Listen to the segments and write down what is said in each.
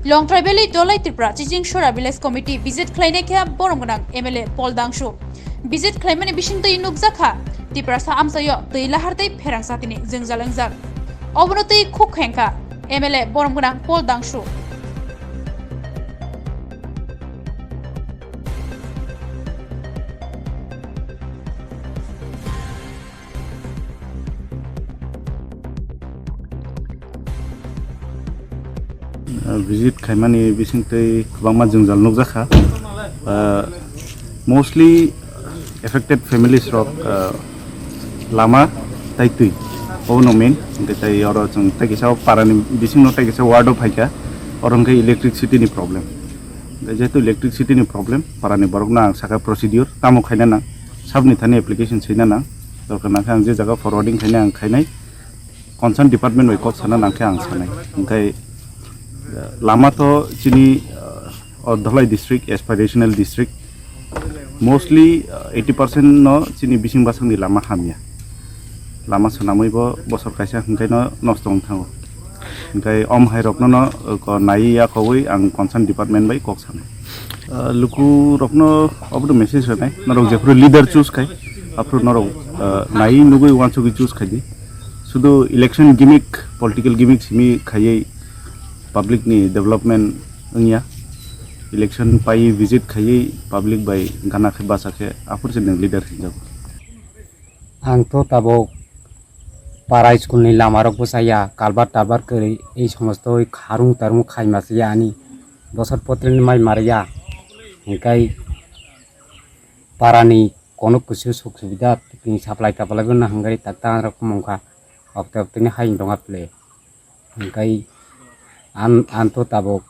Long Tribally Dolai Tripura Chiching Shora Village Committee visit Kleinekha Boromganang MLA Paul Dangshu. Visit Klaimani Bishin Tui Nukzakha, Tripura Sa Amsayo, Tui Laharte Pherangchati Jwngjal. Obonoti Cook Henka, MLA Boromganang Paul Dangshu. Visit Kaimani Bisinte Kubama Jwngjal Nukzakha. Mostly affected families of Lama Taitui. Ono main, they are take us out Pherangni Bising no take us a ward of Hika or electricity ni problem. The jet electricity ni problem, Pherangni Borogna Saka procedure, Tamo Kainana, Subnithani application Sinana, Dorkanakan Jaga forwarding Kaina and Kainai, concerned department we call Sana Nankang Sanai. Lama to Chini or Dhalai district, aspirational district. Mostly 80% no Chini Bising Basang di Lama Hamia. Lama Sanamui Bosor Kaisa Hungano no strong town. Okay, Hairok no Naiwikha and concerned department by Coxan. Luku Rokno of the message, not leader choose Kai, after Noro Nai Nugu wants to choose Kadi. So the election gimmick, political gimmicks me Kai. Public ni development nya election pai visit khai public by gana khe basa khe apur chen leader hinjab ang to tabo para school ni lama rok bosaya kalbar tabar kari ei somosto oi kharung tarung khai masya ani bosor potrin mai maria engkai parani kono kusu suk subida ping supply tapala guna hangari takta rok mongka okta tini hain donga ple engkai anto tabok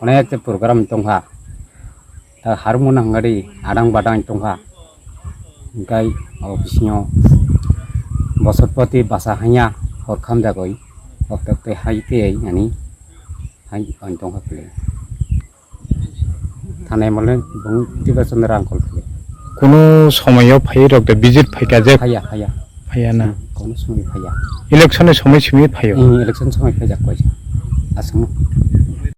onek program tongha ta harmon hangari adang badang tongha engkai ofisnyo bosotpoti basa hanya horkham jagoi okte haite ani hai tongha ple thane mole bung tiba sondrang kol ple kono somayo phai rokte visit phaika je phaya na kono somoy phaya election somay simi phayo election somoy phaya koisa asmo